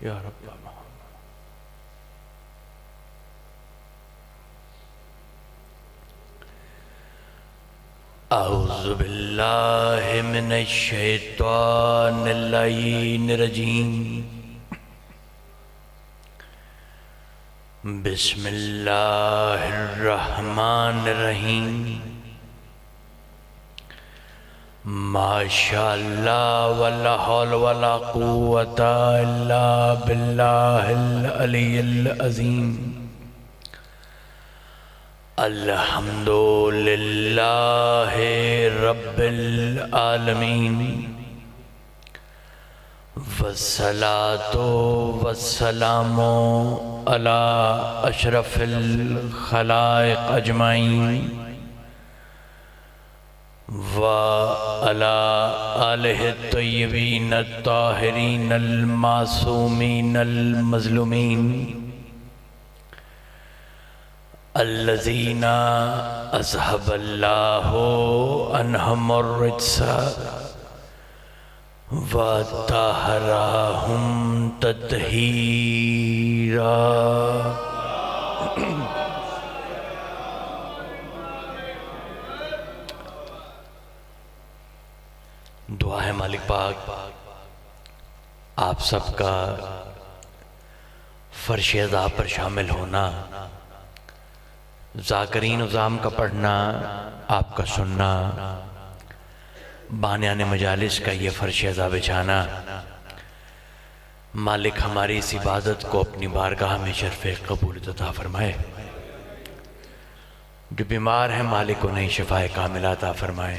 या रब्बा औज़ु बिल्लाहि मिनश शैतानिर रजीम बिस्मिल्लाहिर रहमानिर रहीम माशाअल्लाह वला हौल वला कुव्वता इल्ला बिल्लाहिल अलिय्यिल अज़ीम अल्हम्दुलिल्लाहि रब्बिल आलमीन वस्सलातु वस्सलामु अला अशरफिल खलाइक अजमाइन व अला आलिहि तय्यबीन अत्ताहिरीन अल-मासूमीन अल-मज़लूमीन अल्लज़ीना अज़हबल्लाहु अन्हुमुर रिज्सा व तहराहुम तत्हीरा। दुआ है मालिक पाक आप सबका फर्श अज़ा पर शामिल होना, ज़ाकरीन उज़ाम का पढ़ना, आपका सुनना, बानियाने मजालिस का ये फर्श अज़ा बिछाना। मालिक हमारी इस इबादत को अपनी बारगाह में शर्फ़े कबूलियत अता फरमाए। जो बीमार हैं मालिक उन्हें शिफ़ाए कामिला अता फरमाए।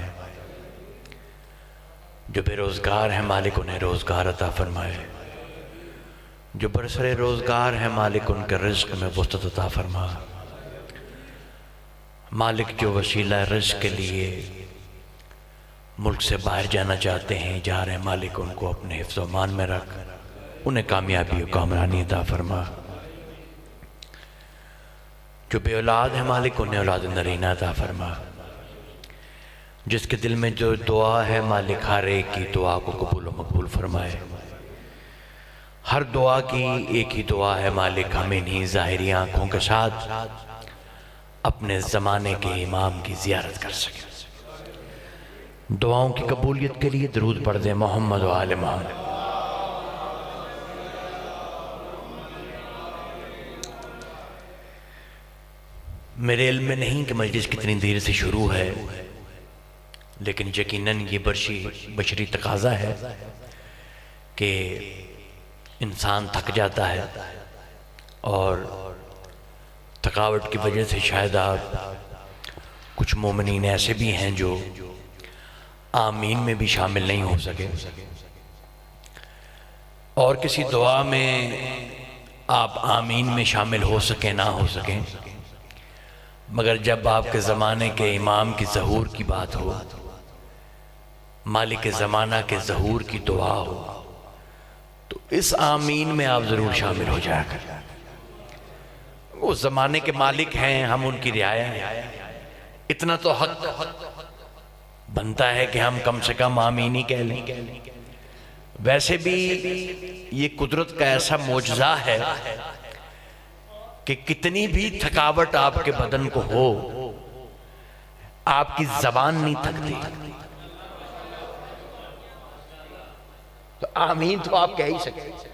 जो बेरोज़गार हैं मालिक उन्हें रोज़गार अता फरमाए। जो बरसरे रोज़गार हैं मालिक उनके रिज़्क़ में वसअत अता फरमा। मालिक जो वसीला रिज़्क़ के लिए मुल्क से बाहर जाना चाहते हैं, जा रहे हैं, मालिक उनको अपने हिफ्ज़ व मान में रख, उन्हें कामयाबी और कामरानी अता फरमा। जो बे औलाद है मालिक उन्हें औलाद नरीना अता फरमा। जिसके दिल में जो दुआ है मालिक हर एक की दुआ को कबूल व मकबूल फरमाए। हर दुआ की एक ही दुआ है मालिक, हमें नहीं ज़ाहिरी आँखों के साथ अपने ज़माने के इमाम की ज़ियारत कर सके। दुआओं की कबूलियत के लिए दरूद पढ़ दे मोहम्मद व आले मोहम्मद। मेरे इल्म में नहीं कि मजलिस कितनी देर से शुरू है, लेकिन यकीनन ये बशरी तकाज़ा है कि इंसान थक जाता है और थकावट की वजह से शायद आप कुछ मोमिनीन ऐसे भी हैं जो आमीन में भी शामिल नहीं हो सके और किसी दुआ में आप आमीन में शामिल हो सके ना हो सके, मगर जब आपके ज़माने के इमाम की ज़हूर की बात हो, मालिक ज़माना के ज़हूर की दुआ हो, तो इस आमीन में आप ज़रूर शामिल हो जाया करें। वो ज़माने के मालिक हैं, हम उनकी रियाया हैं। इतना तो हक बनता है कि हम कम से कम आमीन ही कह लें। वैसे भी ये कुदरत का ऐसा मोजज़ा है कि कितनी भी थकावट आपके बदन को हो, आपकी ज़बान नहीं थकती, तो आमीन तो आप कह ही सकते,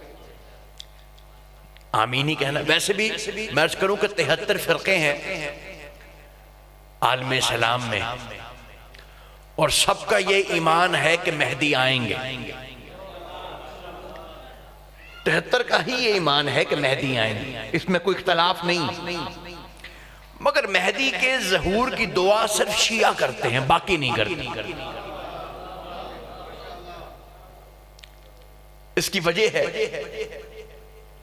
आमीन ही कहना। वैसे भी मैं अर्ज करूं कि 73 फ़िरक़े हैं आलम इस्लाम में और सबका ये ईमान है कि मेहदी आएंगे। 73 का ही ये ईमान है कि मेहदी आएंगे, इसमें कोई इख्तलाफ नहीं। मगर मेहदी के ज़हूर की दुआ सिर्फ शिया करते हैं, बाकी नहीं करते। इसकी वजह है,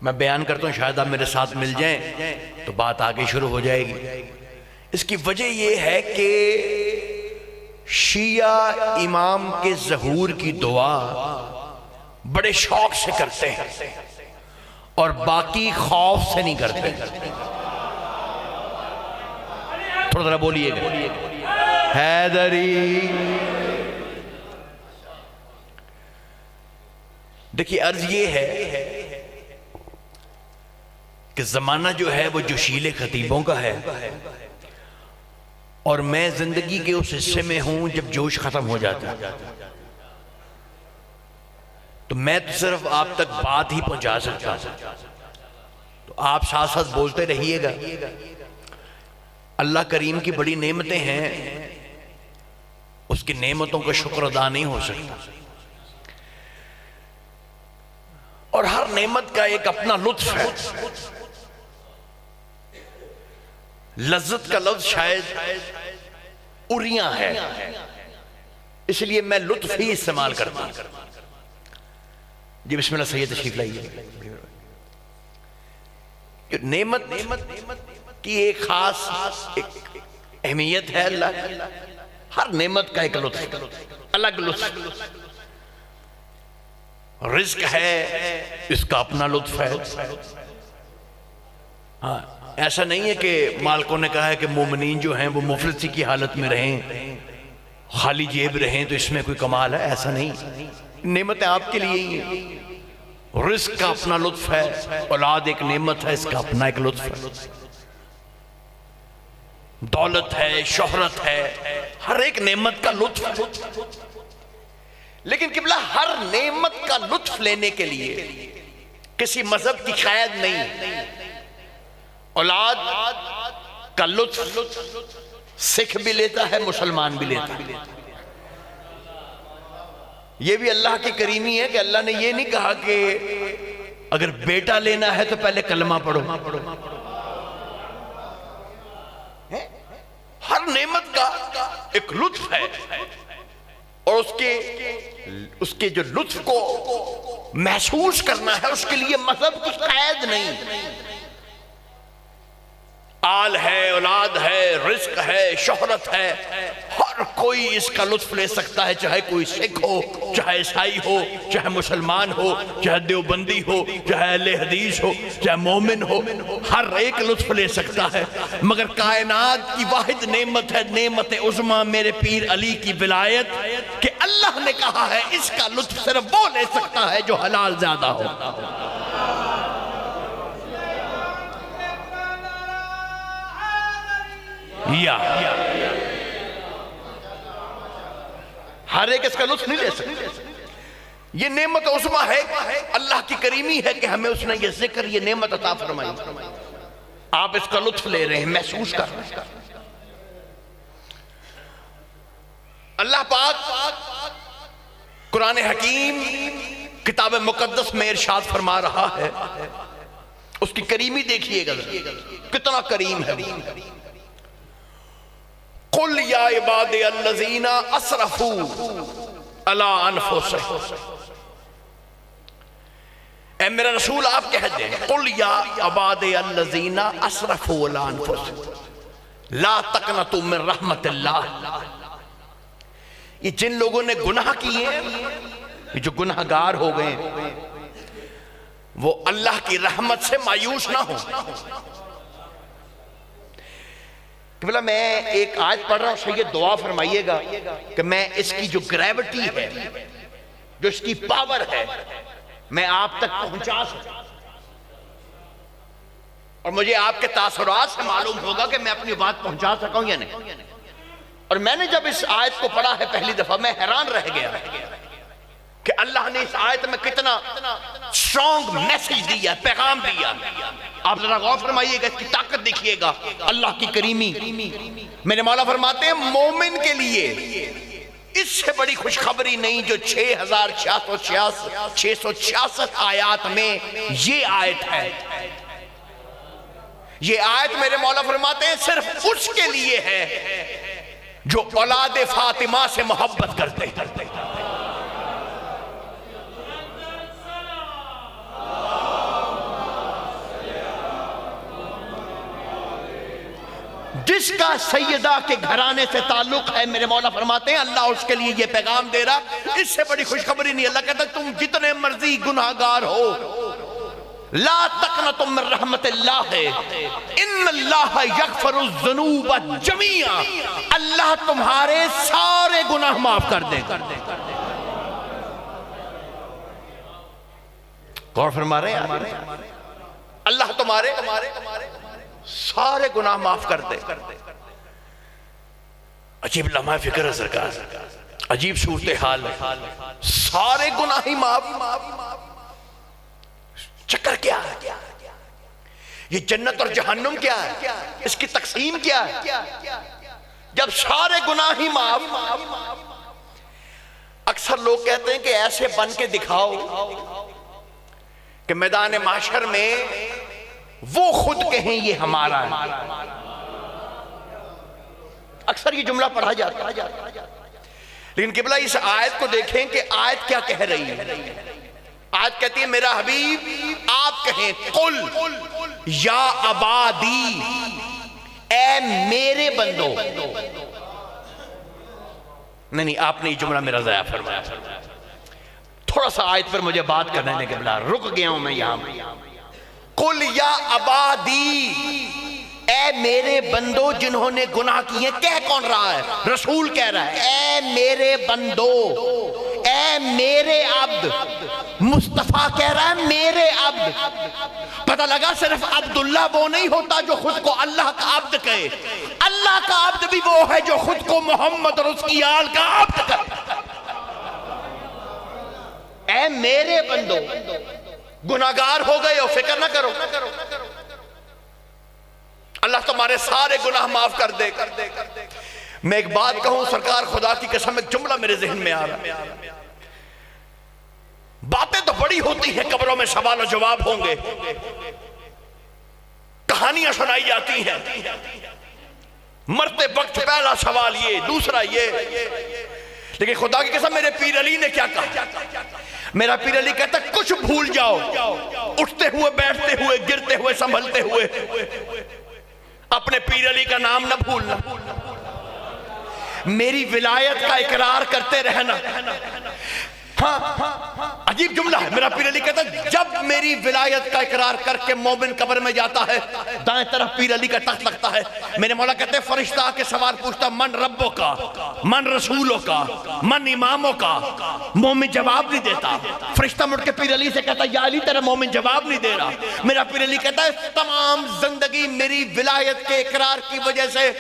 मैं बयान करता हूं, शायद आप मेरे साथ मिल जाएं तो बात आगे शुरू हो जाएगी। इसकी वजह यह है कि शिया इमाम के ज़हूर की दुआ बड़े शौक से करते हैं और बाकी खौफ से नहीं करते। थोड़ा जरा बोलिएगा, हैदरी। देखिए अर्ज ये है कि जमाना जो है वो जोशीले खतीबों का है, और मैं जिंदगी के उस हिस्से में हूं जब जोश खत्म हो जाता है। तो मैं तो सिर्फ आप तक बात ही पहुंचा सकता हूं, तो आप साथ साथ बोलते रहिएगा। अल्लाह करीम की बड़ी नेमतें हैं, उसकी नेमतों का शुक्र अदा नहीं हो सकता, और हर नेमत का एक अपना लुत्फ है। लज्जत का लफ्ज शायद उरिया है, इसलिए मैं लुत्फ ही इस्तेमाल करता हूं। जी बिस्मिल्लाह, सैयद तशरीफ लाइए। नेमत की एक खास एक अहमियत है अल्लाह की, हर नेमत का एक लुत्फ, अलग लुत्फ। रिज्क है, इसका अपना लुत्फ है। हाँ, ऐसा नहीं है कि मालिकों ने कहा है कि मोमिनीन जो हैं वो मुफलिसी की हालत में रहें, खाली जेब रहें, तो इसमें कोई कमाल है? ऐसा नहीं। नेमतें आपके लिए ही हैं। रिस्क का अपना लुत्फ है, औलाद एक नेमत है, इसका अपना एक लुत्फ है। दौलत है, शोहरत है, हर एक नेमत का लुत्फ है। लेकिन किबला हर नेमत का लुत्फ लेने के लिए किसी मजहब की कैद नहीं। औलाद का लुत्फ सिख भी लेता है, मुसलमान भी लेता है। यह भी अल्लाह की करीमी है कि अल्लाह ने यह नहीं कहा कि अगर बेटा लेना है तो पहले कलमा पढ़ो। हर नेमत का एक लुत्फ है, और उसके जो लुत्फ को महसूस करना है उसके लिए मजहब की कैद नहीं। आल है, औलाद है, रिस्क है, शोहरत है, हर कोई इसका लुत्फ ले सकता है, चाहे कोई सिख हो, चाहे ईसाई हो, चाहे मुसलमान हो, चाहे देवबंदी हो, चाहे अहले हदीस हो, चाहे मोमिन हो, हर एक लुत्फ ले सकता है। मगर कायनात की वाहिद नेमत है, नेमत उज़्मा मेरे पीर अली की विलायत, कि अल्लाह ने कहा है इसका लुत्फ सिर्फ वो ले सकता है जो हलाल ज्यादा हो। या हर एक इसका लुत्फ नहीं ले सकता। ये नेमत उस्मा है, अल्लाह की करीमी है कि हमें उसने ये जिक्र, ये नेमत अता फरमाई। आप इसका लुत्फ ले रहे हैं, महसूस कर रहे हैं। अल्लाह पाक कुरान हकीम किताब मुकद्दस में इरशाद फरमा रहा है, उसकी करीमी देखिएगा कितना करीम है। कुल या इबादे अल्लज़ीना असरफू अला अनफुसिहिम, ऐ मेरा रसूल आप कह दें, कुल या इबादे अल्लज़ीना असरफू अला अनफुसिहिम ला तक़नतू मिन रहमतिल्लाह। ये जिन लोगों ने गुनाह किए, ये जो गुनाहगार हो गए, वो अल्लाह की रहमत से मायूस ना हो। कि बोला मैं एक आज पढ़ रहा हूं, सही दुआ फरमाइएगा कि मैं इसकी जो ग्रेविटी है, जो इसकी पावर है, मैं आप तक पहुंचा सकूं, और मुझे आपके तासुरात से मालूम होगा कि मैं अपनी बात पहुंचा सका हूं या नहीं। और मैंने जब इस आयत को पढ़ा है पहली दफा, मैं हैरान रह गया कि अल्लाह ने इस आयत में कितना स्ट्रॉन्ग मैसेज दिया, पैगाम दिया। आप जरा गौर फरमाइएगा, इसकी ताकत देखिएगा, अल्लाह की करीमी। मेरे मौला फरमाते हैं मोमिन के लिए इससे बड़ी खुशखबरी नहीं जो 6,666 आयत में ये आयत है। ये आयत मेरे मौला फरमाते हैं सिर्फ उसके लिए है जो औलाद फातिमा से मोहब्बत करते हैं। जिसका सैयदा के घराने से ताल्लुक है, मेरे मौला फरमाते हैं अल्लाह उसके लिए ये पैगाम दे रहा, इससे बड़ी खुशखबरी नहीं। अल्लाह कहता तुम जितने मर्जी गुनाहगार हो, ला तक़नतु मिन रहमतिल्लाह इन्नल्लाह यग़फ़िरुज़्ज़ुनूब जमीआ, अल्लाह तुम्हारे सारे गुनाह माफ कर देगा। गौर फरमा रहे हैं, अल्लाह तुम्हारे सारे गुनाह माफ कर दे। अजीब लम्हा फिक्र है सरकार, अजीब सूरत हाल है, सारे गुनाह ही माफ। चक्कर क्या है? ये जन्नत और जहन्नुम क्या है? इसकी तकसीम क्या है? जब सारे गुनाह ही माफ। अक्सर लोग कहते हैं कि ऐसे बन के दिखाओ कि मैदान माशर में वो खुद कहें ये हमारा है। अक्सर ये जुमला पढ़ा जाता है, लेकिन किबला इस आयत को देखें कि आयत क्या कह रही है। आयत कहती है मेरा हबीब आप कहें कुल या अबादी, ए मेरे बंदो। नहीं, आपने ये जुमला मेरा ज़ाया फरमाया। थोड़ा सा आयत पर मुझे बात करने ने किबला, रुक गया हूं मैं यहां। कुल या अबादी, ए मेरे बंदो जिन्होंने गुनाह किए। कह कौन रहा है? रसूल कह रहा है ए मेरे बंदो, ए मेरे अब्द। मुस्तफा कह रहा है मेरे अब्द। पता लगा सिर्फ अब्दुल्ला वो नहीं होता जो खुद को अल्लाह का अब्द कहे, अल्लाह का अब्द भी वो है जो खुद को मोहम्मद और उसकी आल का अब्द कहे। ए मेरे बंदो, गुनाहगार हो गए हो, फिक्र ना करो, अल्लाह तुम्हारे सारे गुनाह माफ कर दे। मैं एक बात कहूं सरकार, खुदा की कसम, एक जुमला मेरे जहन में आ रहा है। बातें तो बड़ी होती हैं, कब्रों में सवाल और जवाब होंगे, कहानियां सुनाई जाती हैं, मरते वक्त पहला सवाल ये, दूसरा ये। लेकिन खुदा की कसम मेरे पीर अली ने क्या कहा? मेरा पीर अली कहता कुछ भूल जाओ, उठते हुए, बैठते हुए, गिरते हुए, संभलते हुए, अपने पीर अली का नाम ना भूलना, मेरी विलायत का इकरार करते रहना। हाँ, अजीब जुमला है। मेरा पीर अली कहता है जब मेरी विलायत का इकरार करके मोमिन कब्र में जाता है, दाएं तरफ पीर अली का तख्त लगता है। मेरे मौला कहते हैं फरिश्ता के सवाल पूछता, मन रब्बों का, मन रसूलों का, मन इमामों का। मोमिन जवाब नहीं देता। फरिश्ता मुड़ के पीर अली से कहता या अली तेरा मोमिन जवाब नहीं दे रहा। मेरा पीर अली कहता है तमाम जिंदगी मेरी विलायत के इकरार की वजह से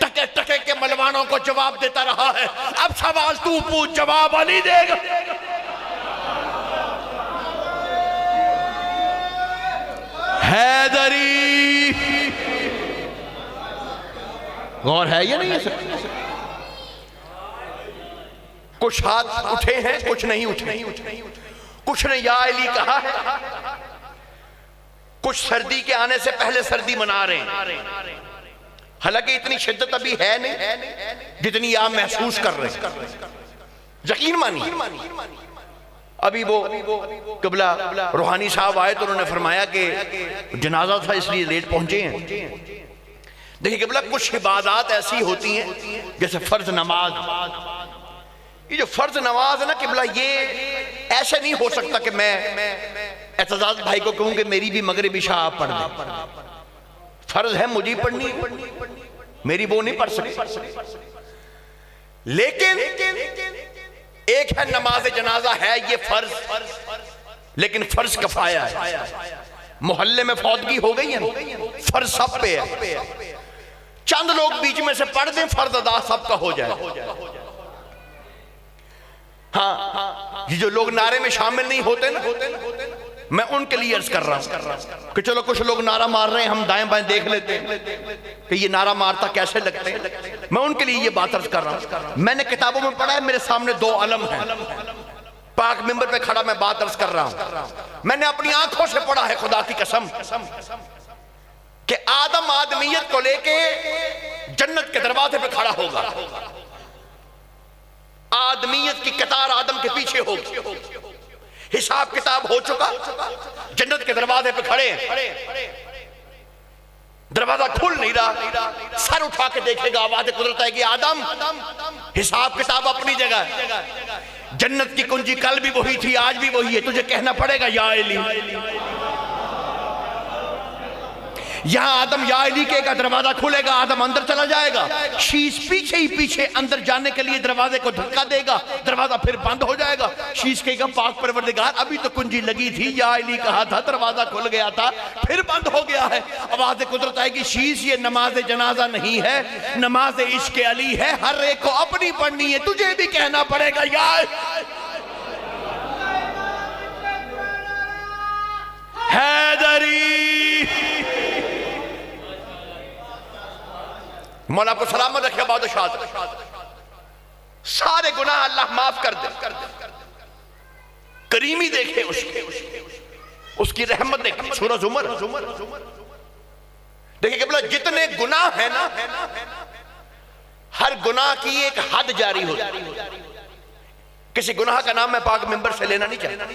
टके टके के मलवानों को जवाब देता रहा है। अब सवाल तू पूछ, जवाब अली देगा। हैदरी, गौर है ये नहीं है सर? कुछ हाथ उठे हैं, कुछ नहीं उठे। कुछ ने या अली कहा है, कुछ सर्दी के आने से पहले सर्दी मना रहे हैं। हालांकि इतनी शिद्दत अभी है नहीं जितनी आप महसूस कर रहे हैं। यकीन मानिए, अभी वो क़िबला रूहानी साहब आए तो उन्होंने फरमाया कि जनाजा था इसलिए लेट पहुंचे हैं। देखिए क़िबला, कुछ इबादत ऐसी होती हैं जैसे फर्ज नमाज। ये जो फर्ज नमाज है ना क़िबला, ये ऐसे नहीं हो सकता कि मैं एतजाज भाई को कहूं कि मेरी भी मगरिब इशा आप पढ़ दें। फर्ज है मुझे पढ़नी, मेरी वो नहीं पढ़ सकती। लेकिन एक है नमाज जनाजा है, ये फर्ज, लेकिन फर्ज कफाया है। मोहल्ले में फौतगी हो गई है, फर्ज सब पे है। चंद लोग बीच में से पढ़ दें, फर्ज अदा सबका हो जाए। हाँ, ये जो लोग नारे में शामिल नहीं होते ना, मैं उनके लिए अर्ज कर रहा हूं कि चलो कुछ लोग नारा मार रहे हैं, हम दाएं बाएं देख लेते हैं कि ये नारा मारता कैसे लगते हैं। मैं उनके लिए ये बात अर्ज कर रहा हूं। मैंने किताबों में पढ़ा है, मेरे सामने दो अलम हैं, पाक मिंबर पे खड़ा मैं बात अर्ज कर रहा हूं। मैंने अपनी आंखों से पढ़ा है खुदा की कसम कि आदम आदमियत को लेके जन्नत के दरवाजे पे खड़ा होगा। आदमियत की कतार आदम के पीछे होगी। हिसाब किताब हो चुका, जन्नत के दरवाजे पे खड़े हैं, दरवाजा खुल नहीं रहा। सर उठा के देखेगा, आवाज कुदरत है कि आदम, हिसाब किताब अपनी जगह। जन्नत की कुंजी कल भी वही थी, आज भी वही है, तुझे कहना पड़ेगा या अली। यहां आदम या अली का दरवाजा खुलेगा, आदम अंदर चला जाएगा, शीश पीछे ही पीछे अंदर जाने के लिए दरवाजे को धक्का देगा, दरवाजा फिर बंद हो जाएगा। शीश कहेगा पाक परवरदिगार अभी तो कुंजी लगी थी, या अली कहा था, दरवाजा खुल गया था, फिर बंद हो गया है। आवाज कुदरत आएगी, शीश ये नमाज जनाजा नहीं है, नमाज इश्क अली है, हर एक को अपनी पढ़नी है, तुझे भी कहना पड़ेगा यार हैदरी। मौला को सलामत रखे बादशाह, सारे गुनाह अल्लाह माफ कर दे, करीमी देखे उसकी रहमत देखे। सूरह ज़ुमर देखिए कि जितने गुनाह है ना, हर गुनाह की एक हद जारी होती। किसी गुनाह का नाम मैं पाक मिंबर से लेना नहीं चाहता।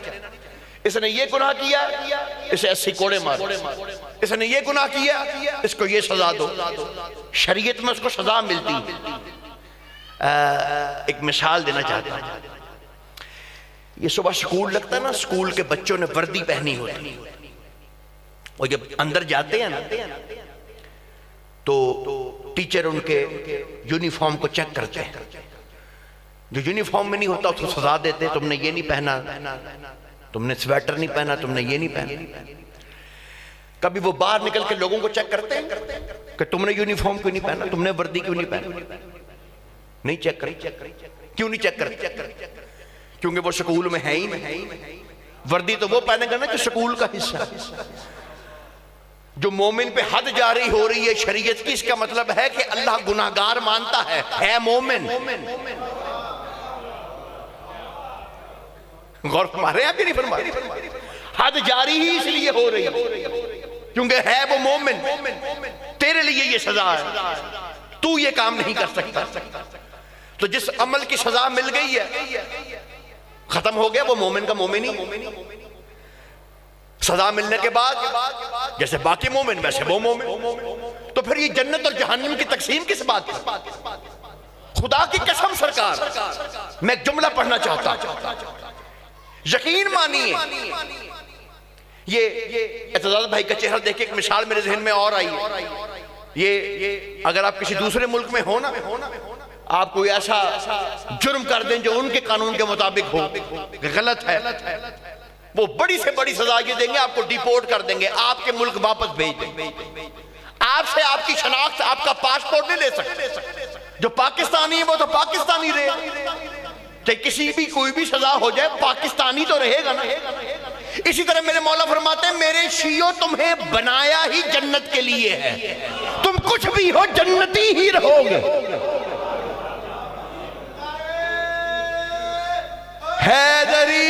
इसने ये गुनाह किया, इसे 80 कोड़े मारो, इसने ये गुनाह किया, इसको ये सजा दो। शरीयत में उसको सजा मिलती है। एक मिसाल देना चाहता हूं। ये सुबह स्कूल लगता है ना, स्कूल के बच्चों ने वर्दी पहनी होती, और जब अंदर जाते हैं ना तो टीचर उनके यूनिफॉर्म को चेक करते हैं। जो यूनिफॉर्म में नहीं होता उसको सजा देते, तुमने ये नहीं पहना, तुमने स्वेटर नहीं पहना, तुमने ये नहीं पहना। कभी वो बाहर निकल के लोगों को चेक करते हैं कि तुमने यूनिफॉर्म क्यों नहीं पहना, तुमने वर्दी क्यों नहीं पहना? नहीं चेक करते। क्यों नहीं चेक करते? क्योंकि वो स्कूल में है ही नहीं। वर्दी तो वो पहनेगा ना जो स्कूल का हिस्सा। जो मोमिन पे हद जारी हो रही है शरीयत की, इसका मतलब है कि अल्लाह गुनाहगार मानता है मोमिन। गौर फरमा रहे हैं कि नहीं फरमा रहे? हद जारी ही इसलिए हो रही है क्योंकि है वो मोमिन। तेरे लिए ये सजा है, तू ये काम नहीं कर सकता। तो जिस अमल की सजा मिल गई है, खत्म हो गया, वो मोमिन का मोमिन ही। सजा मिलने के बाद जैसे बाकी मोमिन वैसे वो मोमिन। तो फिर ये जन्नत और जहन्नम की तकसीम किस बात की? खुदा की कसम सरकार, मैं एक जुमला पढ़ना चाहता, यकीन मानिए। ये एतजाज भाई का चेहरा देख के एक मिसाल मेरे जहन में और आई है। ये अगर आप किसी दूसरे मुल्क में हो ना, आप कोई ऐसा जुर्म कर दें जो उनके कानून के मुताबिक हो, गलत है, वो बड़ी से बड़ी सजा ये देंगे, आपको डिपोर्ट कर देंगे, आपके मुल्क वापस भेज देंगे। आपसे आपकी शनाख्त, आपका पासपोर्ट नहीं ले सकते। जो पाकिस्तानी है वो तो पाकिस्तानी रहे, चाहे किसी भी कोई भी सजा हो जाए, पाकिस्तानी तो रहेगा ना। इसी तरह मेरे मौला फरमाते हैं, मेरे शियो तुम्हें बनाया ही जन्नत के लिए है, तुम कुछ भी हो जन्नती ही रहोगे। हैदरी,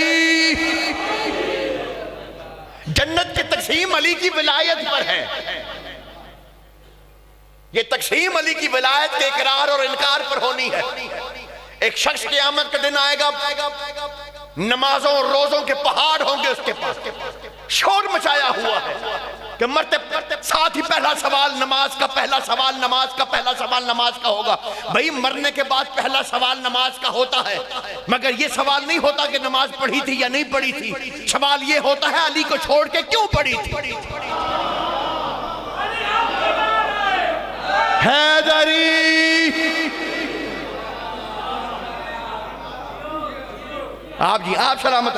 जन्नत की तकसीम अली की विलायत पर है। ये तकसीम अली की विलायत के इकरार और इनकार पर होनी है। एक शख्स क़यामत का दिन आएगा, नमाजों रोजों के पहाड़ होंगे उसके पास, शोर मचाया हुआ है कि मरते साथ ही पहला सवाल नमाज का, पहला सवाल नमाज का, पहला सवाल नमाज का होगा। भाई मरने के बाद पहला सवाल नमाज का होता है, मगर ये सवाल नहीं होता कि नमाज पढ़ी थी या नहीं पढ़ी थी। सवाल ये होता है अली को छोड़ के क्यों पढ़ी थी। हैदरी, आप जी आप सलामत,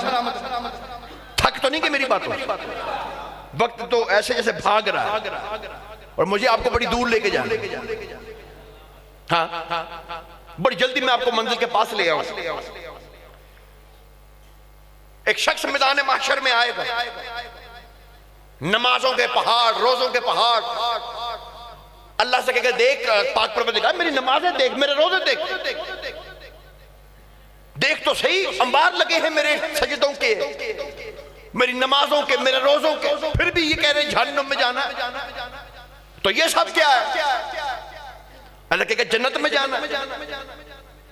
थक तो नहीं कि मेरी बात हो? वक्त तो ऐसे जैसे भाग रहा है और मुझे आपको बड़ी दूर लेके जाना। हाँ, बड़ी जल्दी मैं आपको मंजिल के पास ले आऊं। एक शख्स मैदान महशर में आएगा, नमाजों के पहाड़, रोजों के पहाड़, अल्लाह से कहेगा देख पाक परवरदिगार मेरी नमाजें देख, मेरे रोजे देख, देख तो सही अंबार लगे हैं मेरे सजदों के, मेरी नमाजों के, मेरे रोजों के, फिर भी ये कह रहे जहन्नुम में जाना। तो ये सब क्या है? अल्लाह कहेगा जन्नत में जाना।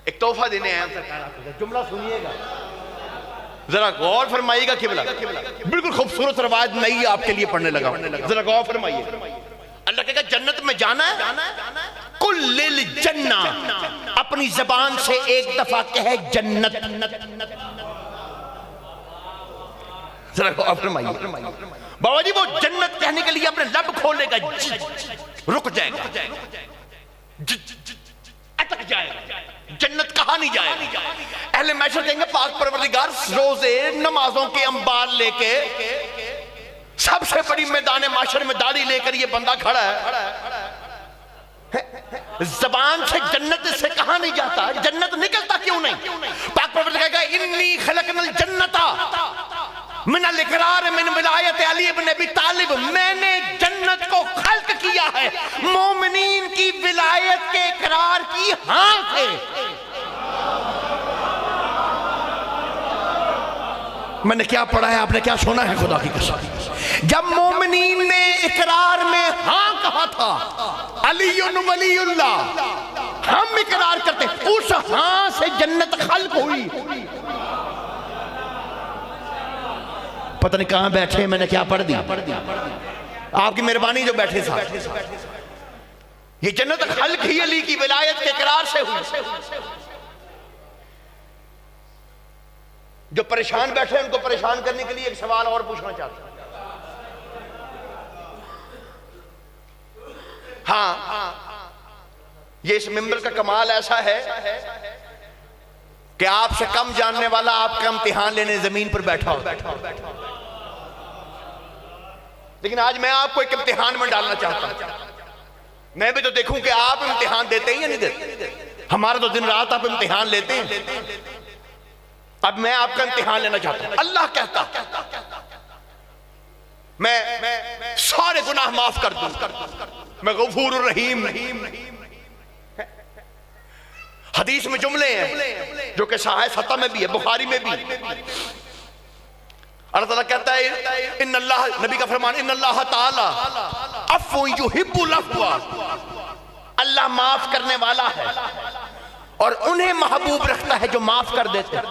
एक तोहफा देने आया सरकार, जुमला सुनिएगा, जरा गौर फरमाइएगा। किबला बिल्कुल खूबसूरत रवायत नई आपके लिए पढ़ने लगा, जरा गौर फरमाइए। अल्लाह कहेगा जन्नत में जाना है, कुल्लिल जन्ना, अपनी जबान से एक दफा कहे जन्नत। जरा गौर फरमाइए। बाबा जी वो जन्नत कहने के लिए अपने लब खोलेगा, रुक जाएगा, अटक जाएगा, जन्नत कहा नहीं जाएगा। अहले महशर कहेंगे पाक परवरदिगार रोजे नमाजों के अंबार लेके सबसे बड़ी मैदान माशर में दाढ़ी लेकर ये बंदा खड़ा है, जबान से जन्नत से कहा नहीं जाता, जन्नत निकलता क्यों नहीं? पाक परवरदिगार कहेगा इन्नी खलकनल जन्नता मिनल इकरार मिन विलायत अली इब्न अबी तालिब, मैंने जन्नत को खल्क किया है मोमिनीन की विलायत के इकरार की हां से। मैंने क्या पढ़ा है, आपने क्या सुना है? खुदा की कसम, जब मोमिनीन ने इकरार में हां कहा था, अलीयुन वलीउल्लाह, हम इकरार करते, उस हां से जन्नत खल्क हुई। पता नहीं कहां बैठे, मैंने क्या पढ़ दिया? आपकी मेहरबानी जो बैठे साहब, ये जन्नत खल्क ही अली की विलायत के इकरार से हुई। जो परेशान बैठे उनको परेशान करने के लिए एक सवाल और पूछना चाहता हूं। हाँ, ये इस मिंबर का कमाल ऐसा है कि आपसे कम जानने वाला आपका इम्तिहान लेने जमीन पर बैठा हो, लेकिन आज मैं आपको एक इम्तिहान में डालना चाहता हूं। मैं भी तो देखूं कि आप इम्तिहान देते हैं या नहीं देते। हमारा तो दिन रात आप इम्तिहान लेते हैं। अब मैं आपका इम्तिहान लेना चाहता हूं। अल्लाह कहता मैं सारे गुनाह माफ कर दूं, मैं गफूर रहीम। हदीस में जुमले हैं जो कि साहिह सत्ता में भी है, बुखारी में भी। अल्लाह ताला कहता है इन्नल्लाह, नबी का फरमान, इन्नल्लाह ताला अफ़्वु युहिब्बुल अफ़्वा, अल्लाह माफ करने वाला है और उन्हें महबूब रखता है जो माफ कर देते हैं।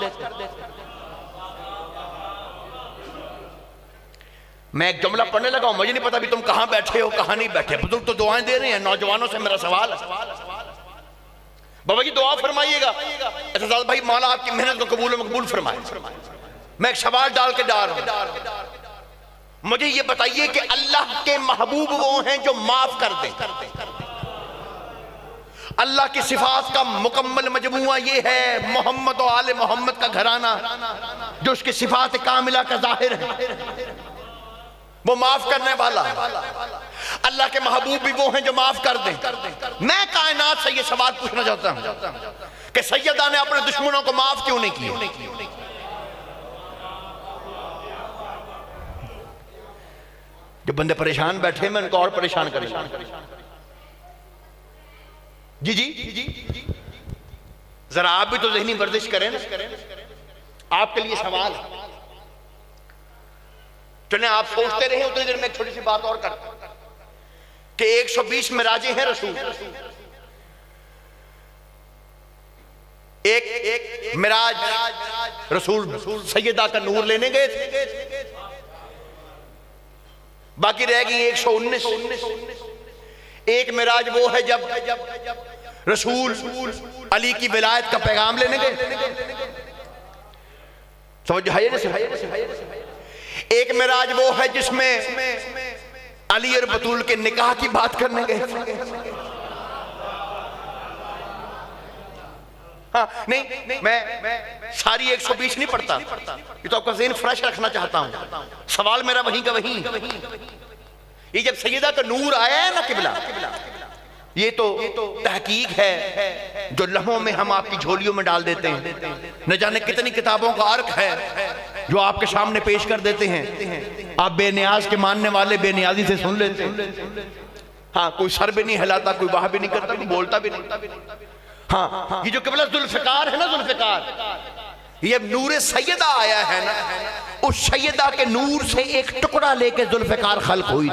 मैं एक जुमला पढ़ने लगा हूं, मुझे नहीं पता भी तुम कहां बैठे हो कहां नहीं बैठे। बुजुर्ग तो दुआएं दे रहे हैं, नौजवानों से मेरा सवाल है, बाबा जी दुआ फरमाइएगा। एतजाज भाई मौला आपकी मेहनत को कबूल मकबूल फरमाए। मैं एक सवाल डाल के डाल रहा हूं, मुझे ये बताइए कि अल्लाह के महबूब वो हैं जो माफ कर दें। अल्लाह की सिफात का मुकम्मल मजमूआ ये है, मोहम्मद और आले मोहम्मद का घराना जो उसकी सिफात कामिला का जाहिर है, वो माफ करने वाला है। अल्लाह के महबूब भी वो हैं जो माफ कर दें। मैं कायनात से ये सवाल पूछना चाहता हूं कि सैयदा ने अपने दुश्मनों को माफ क्यों नहीं किया? जो बंदे परेशान बैठे मैं उनको और परेशान करूंगा। जी जी, जरा आप भी तो ज़हनी वर्जिश करें ना। आपके लिए सवाल है, चले आप सोचते रहे उतनी देर में एक छोटी सी बात और करता हूं कि 120 मिराजें हैं रसूल। एक मिराज रसूल सैयदा का नूर लेने गए थे, बाकी रह गई 119। एक मिराज वो है जब रसूल अली की विलायत का पैगाम लेने गए, समझ है ना? एक मिराज वो है जिसमें अली और बतूल के निकाह की बात करने गए। हाँ, नहीं मैं सारी 120 नहीं पढ़ता, ये तो आपका ज़हन फ्रेश रखना चाहता हूं। सवाल मेरा वहीं का वहीं। ये जब सैयदा का नूर आया है ना किबला, ये तो तहकीक है जो लम्हों में हम आपकी झोलियों में डाल देते हैं। न जाने कितनी किताबों का अर्क है जो आपके सामने पेश कर देते हैं। आप बेनियाज के मानने वाले बेनियाजी से सुन लेते हैं। हाँ, कोई सर भी नहीं हिलाता, कोई वाह भी नहीं करता, कोई बोलता भी नहीं। हाँ, ये जो किबला जुल्फ़िकार है ना, जुल्फ़िकार, ये नूर सैयदा आया है ना, उस सैयदा के नूर से एक टुकड़ा लेके जुल्फ़िकार खल्क हुई।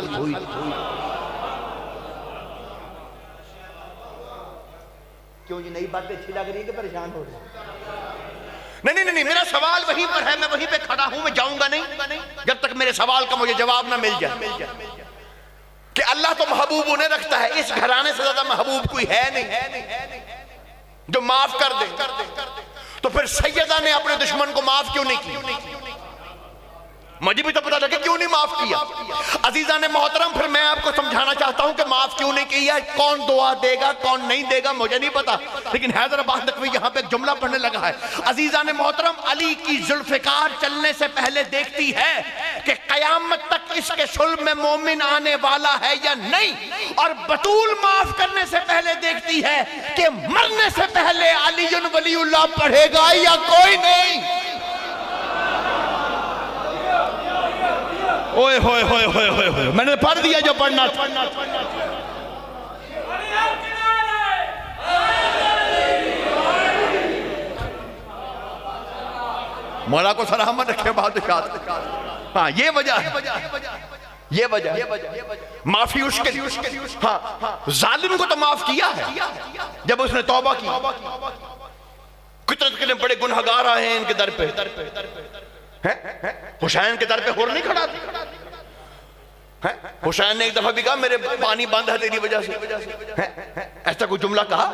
क्यों ये नई बातें अच्छी लग रही है कि परेशान हो रहे हैं? नहीं, मेरा सवाल वहीं पर है, मैं वहीं पे खड़ा हूं, मैं जाऊंगा नहीं जब तक मेरे सवाल का मुझे जवाब ना मिल जाए कि अल्लाह तो महबूब उन्हें रखता है, इस घराने से ज्यादा महबूब कोई है नहीं जो माफ कर दे। तो फिर सैयदा ने अपने दुश्मन को माफ क्यों नहीं किया? मुझे भी तो पता लगे क्यों नहीं माफ किया। अजीजा ने मोहतरम, फिर मैं आपको समझाना चाहता हूं कि माफ क्यों नहीं किया, कौन दुआ देगा कौन नहीं देगा मुझे नहीं पता, लेकिन हैदराबाद नकवी यहां पे एक जुमला पढ़ने लगा है। अजीजा ने मोहतरम, अली की जुल्फिकार चलने से पहले देखती है कि कयामत तक इसके सुल्ब में मोमिन आने वाला है या नहीं, और बतूल माफ करने से पहले देखती है कि मरने से पहले अलीयुन वलीउल्लाह पढ़ेगा या कोई नहीं। ओए होए होए होए होए होए, मैंने पढ़ दिया जो पढ़ना था। मौला को सलामत रखे बादशाह। हाँ ये वजह है, ये वजह माफी उसके लिए। हाँ जालिम को तो माफ किया है जब उसने तौबा की। कितने बड़े गुनहगार आए हैं इनके दर पे। हुसैन के दर पे हुर नहीं खड़ा था। हुसैन ने एक दफा भी कहा मेरे पानी बंद है तेरी वजह से, ऐसा कोई जुमला कहा।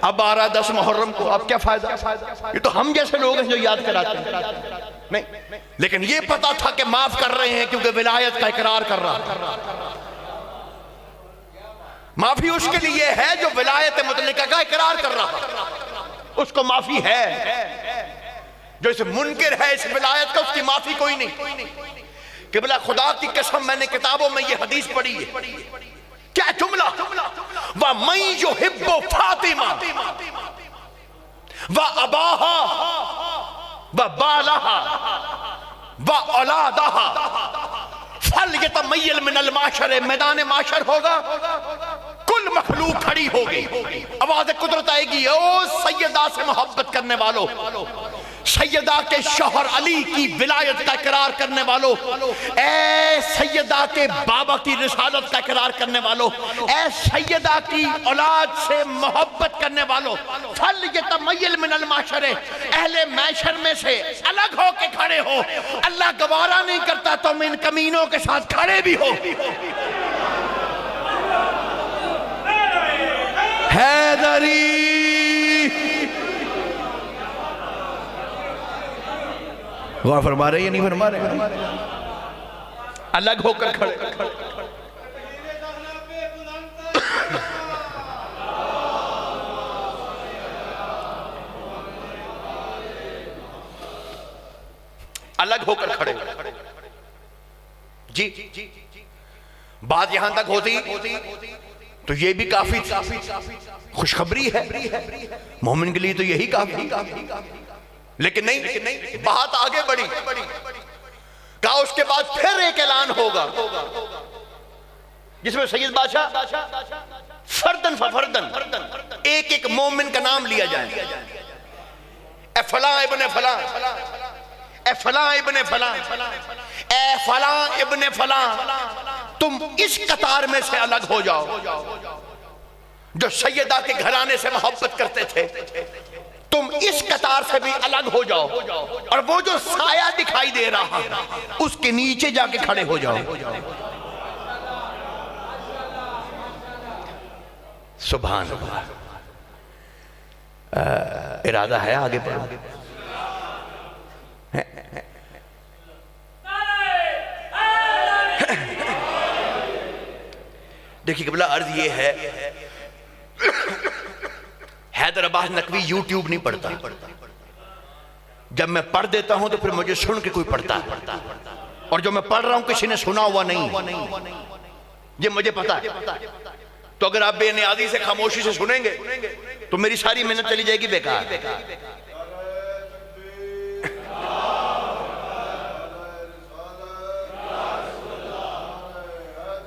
अब आ रहा 10 मुहर्रम को, अब क्या फायदा। ये तो हम जैसे लोग हैं जो याद कराते हैं। नहीं, लेकिन ये पता था कि माफ कर रहे हैं क्योंकि विलायत का इकरार कर रहा। माफी उसके लिए है जो विलायत मुतल्लिका का इकरार कर रहा, उसको माफी है। जो इस मुनकिर है इस विलायत का, उसकी माफी कोई नहीं। कि बोला खुदा की कसम, मैंने किताबों में ये हदीस पढ़ी है। क्या जुमला, व मई जो हिब्बो फातिमा व अबाहा व बालाहा व औलादाहा फल यतमय्यल मिनल माशरे, मैदान माशर होगा, कुल मखलूक खड़ी होगी, आवाज कुदरत आएगी, ओ सैयदा से मोहब्बत करने वालों, सैयदा के शौहर अली की विलायत का इकरार करने वालों, ए सैयदा के बाबा की रिसालत का इकरार करने वालों, ए सैयदा की औलाद से मोहब्बत करने वालों, फल यतमय्यल मिनल माशरे, अहले मैशर में से अलग हो के खड़े हो। अल्लाह गवारा नहीं करता तुम इन कमीनों के साथ खड़े भी हो। हैदरी गौर फरमा रहे या नहीं फरमा रहे? अलग होकर खड़े। अलग होकर खड़े। जी बात यहां तक होती तो ये भी काफी खुशखबरी है मोमिन के लिए, तो यही काफी। लेकिन नहीं, बात आगे बढ़ी। कहा उसके बाद फिर एक ऐलान होगा जिसमें सैयद बादशाह फर्दन फर्दन एक एक मोमिन का नाम लिया जाए। ए फलां इब्ने फलां, ए फलां इब्ने फलां, ए फलां इब्ने फलां, तुम इस कतार में से अलग हो जाओ जो सैयदा के घराने से मोहब्बत करते थे। तुम इस कतार से भी अलग हो जाओ, और वो जो साया दिखाई दे रहा उसके नीचे जाके खड़े हो जाओ। सुभान अल्लाह। इरादा है आगे बढ़ो। देखिए कबला अर्ज ये है, हैदराबाद नकवी यूट्यूब नहीं पढ़ता। जब मैं पढ़ देता हूं तो फिर मुझे सुन के कोई पढ़ता है, और जो मैं पढ़ रहा हूं किसी ने सुना हुआ नहीं, ये मुझे पता है। तो अगर आप बेनियाजी से खामोशी से सुनेंगे तो मेरी सारी मेहनत चली जाएगी बेकार।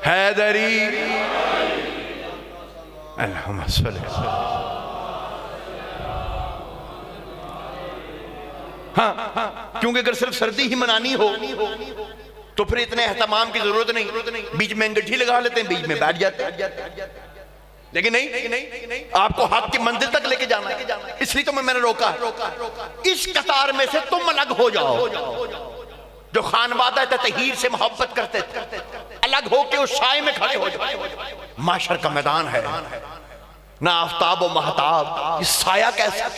हैदरी हाँ, क्योंकि अगर सिर्फ सर्दी ही मनानी हो तो फिर इतने एहतमाम की जरूरत नहीं, बीच में अंगीठी लगा लेते हैं, बीच में बैठ जाते हैं। लेकिन नहीं, आपको हक की मंजिल तक लेके जाना है, इसलिए तो मैंने रोका। इस कतार में से तुम अलग हो जाओ जो खानवादा तहीर से मोहब्बत करते थे, अलग होके उस साए में खड़े हो जाओ। माशर का मैदान है ना, आफ्ताब और महताब, इस साया कैसा,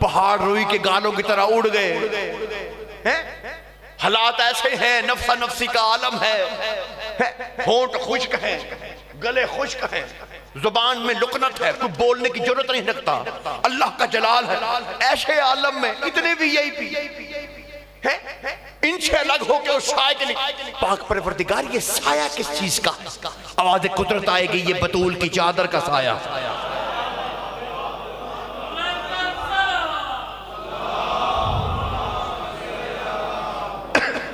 पहाड़ रुई के गालों की तरह उड़ गए हालात ऐसे हैं, नफ्सा नफ्सी का आलम है, होंठ खुश्क हैं, गले खुश्क हैं, जुबान में लुकनत है, कोई बोलने की जरूरत नहीं रखता, अल्लाह का जलाल है। ऐसे आलम में इतने वीआईपी है, इनसे अलग होकर उस साए के लिए पाक परवरदिगार, ये साया किस चीज का? आवाज कुदरत आएगी, ये बतूल की चादर का साया।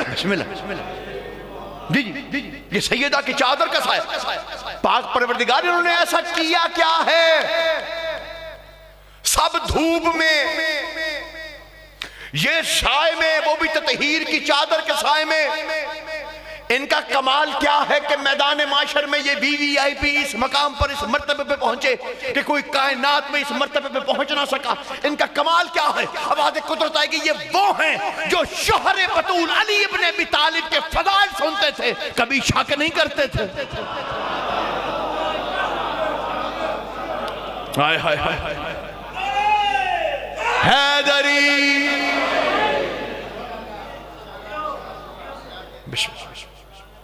बिस्मिल्लाह जी जी, ये सैयदा की चादर का साया। पाक परवरदिगार इन्होंने ऐसा किया क्या है? सब धूप में, ये साए में, वो भी ततहीर की चादर के साए में। इनका कमाल क्या है कि मैदान माशर में ये वीवीआईपी इस मकाम पर, इस मर्तबे पे पहुंचे कि कोई कायनात में इस मर्तबे पे पहुंच ना सका। इनका कमाल क्या है? आवाज़ कुदरत आएगी, ये वो हैं जो शोहर बतूल अली इब्न अबी तालिब के फज़ाइल सुनते थे, कभी शक नहीं करते थे। हाय हाय हाय, हैदरी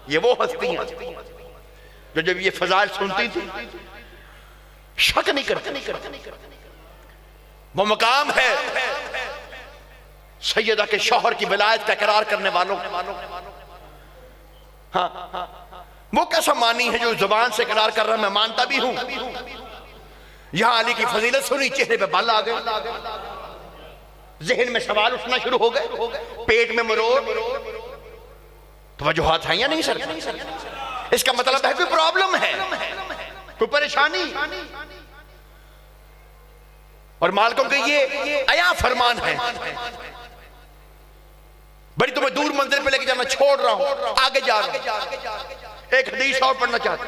ये वो हस्ती हैं जो जब ये फजाइल सुनती थी शक नहीं करती। वो मकाम है सैयदा के शौहर की विलायत का करार करने वालों। हाँ, वो कैसा मानी है जो जुबान से करार कर रहा है, मैं मानता भी हूं। यहां अली की फजीलत सुनी, चेहरे पे बाल आ गए, जहन में सवाल उठना शुरू हो गए, पेट में मरोड़, वजूहात हैं या नहीं सर? इसका मतलब है कोई प्रॉब्लम है, कोई परेशानी। और मालिकों के ये आया फरमान है, बड़ी तुम्हें दूर मंजिल पे लेके जाना, छोड़ रहा हूं, आगे जा रहा हूं। एक हदीस और पढ़ना चाहता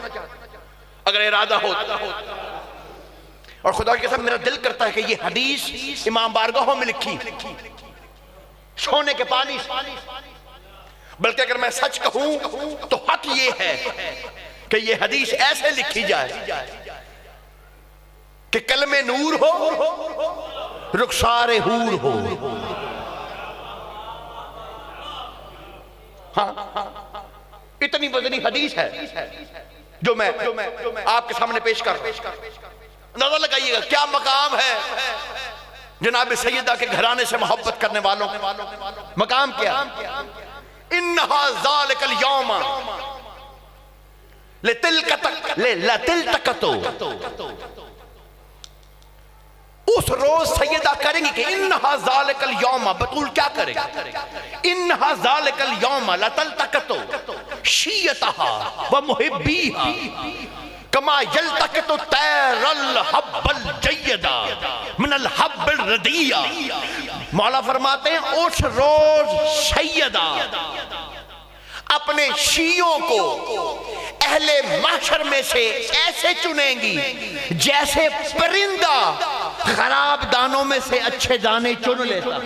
अगर इरादा हो। और खुदा की कसम मेरा दिल करता है कि ये हदीस इमाम बारगाहों में लिखी, सोने के पानी। बल्कि अगर मैं सच कहूं तो हक ये है कि ये हदीस ऐसे लिखी जाए कि कलमे नूर हो, रुखसारे हूर हो। हाँ, इतनी वजनी हदीस है जो मैं आपके सामने पेश कर रहा हूं। नजर लगाइएगा क्या मकाम है जनाब सैयदा के घराने से मोहब्बत करने वालों। मकाम क्या? इन्हा ज़ालिकल यौमा लतिल्तक़तो, उस रोज सैयदा करेंगी कि इन्हा ज़ालिकल यौमा, बतूल क्या करेगा? इन्हा ज़ालिकल यौमा लतिल्तक़तो शियतहा व मुहिब्बीहा कमा यल्तक़तो तैरल हब्बल जय्यदा मिनल हब्बिल रदिया। मौला फरमाते हैं उस रोज सैयदा अपने शियों को अहले महशर में से ऐसे चुनेंगी जैसे परिंदा खराब दानों में से अच्छे दाने चुन लेता।